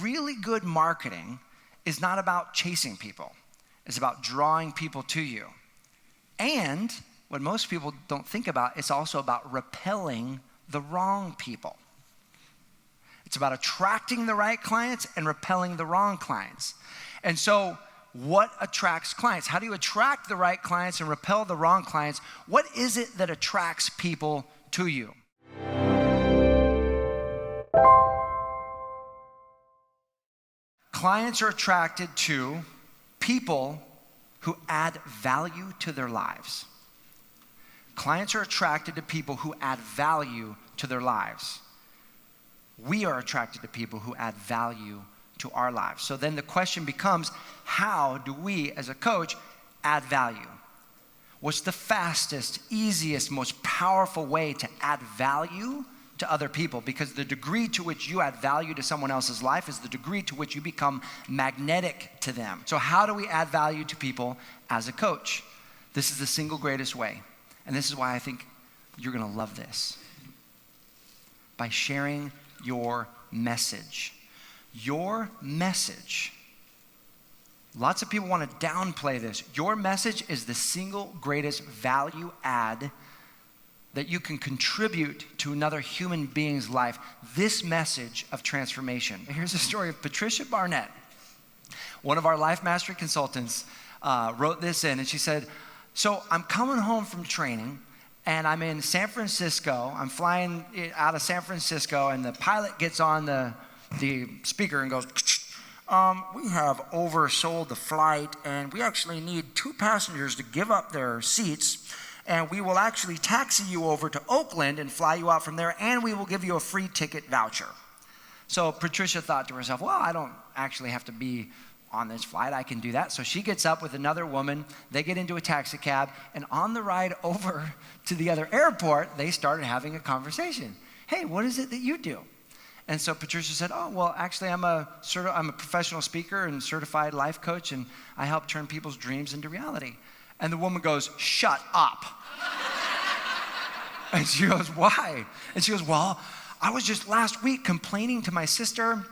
Really good marketing is not about chasing people. It's about drawing people to you. And what most people don't think about, it's also about repelling the wrong people. It's about attracting the right clients and repelling the wrong clients. And so what attracts clients? How do you attract the right clients and repel the wrong clients? What is it that attracts people to you? Clients are attracted to people who add value to their lives. Clients are attracted to people who add value to their lives. We are attracted to people who add value to our lives. So then the question becomes, how do we as a coach add value? What's the fastest, easiest, most powerful way to add value to other people? Because the degree to which you add value to someone else's life is the degree to which you become magnetic to them. So how do we add value to people as a coach? This is the single greatest way. And this is why I think you're gonna love this. By sharing your message. Your message. Lots of people want to downplay this. Your message is the single greatest value add that you can contribute to another human being's life. This message of transformation. Here's a story of Patricia Barnett. One of our Life Mastery consultants wrote this in, and she said, so I'm coming home from training, and I'm in San Francisco. I'm flying out of San Francisco, and the pilot gets on the speaker and goes, we have oversold the flight, and we actually need 2 passengers to give up their seats, and we will actually taxi you over to Oakland and fly you out from there, and we will give you a free ticket voucher. So Patricia thought to herself, well, I don't actually have to be on this flight, I can do that. So she gets up with another woman, they get into a taxi cab, and on the ride over to the other airport, they started having a conversation. Hey, what is it that you do? And so Patricia said, oh, well, actually, I'm a professional speaker and certified life coach, and I help turn people's dreams into reality. And the woman goes, shut up. And she goes, why? And she goes, well, I was just last week complaining to my sister.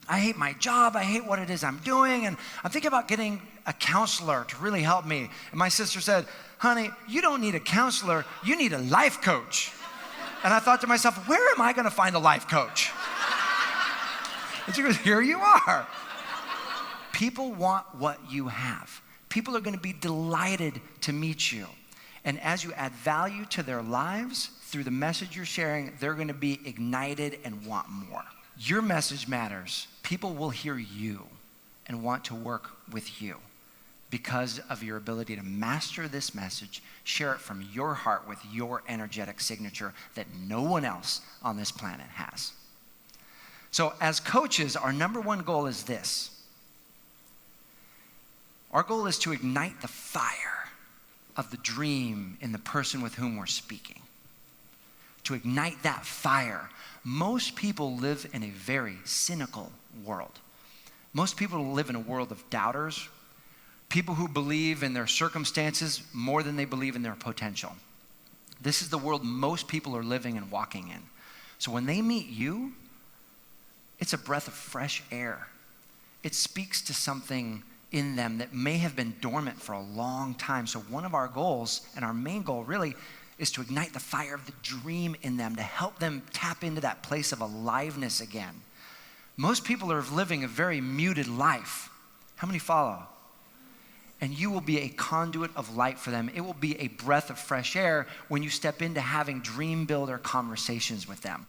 I hate my job. I hate what it is I'm doing. And I'm thinking about getting a counselor to really help me. And my sister said, honey, you don't need a counselor. You need a life coach. And I thought to myself, where am I going to find a life coach? And she goes, here you are. People want what you have. People are going to be delighted to meet you. And as you add value to their lives through the message you're sharing, they're going to be ignited and want more. Your message matters. People will hear you and want to work with you because of your ability to master this message, share it from your heart with your energetic signature that no one else on this planet has. So as coaches, our number one goal is this. Our goal is to ignite the fire of the dream in the person with whom we're speaking. To ignite that fire. Most people live in a very cynical world. Most people live in a world of doubters, people who believe in their circumstances more than they believe in their potential. This is the world most people are living and walking in. So when they meet you, it's a breath of fresh air. It speaks to something in them that may have been dormant for a long time. So one of our goals, and our main goal really, is to ignite the fire of the dream in them, to help them tap into that place of aliveness again. Most people are living a very muted life. How many follow? And you will be a conduit of light for them. It will be a breath of fresh air when you step into having dream builder conversations with them.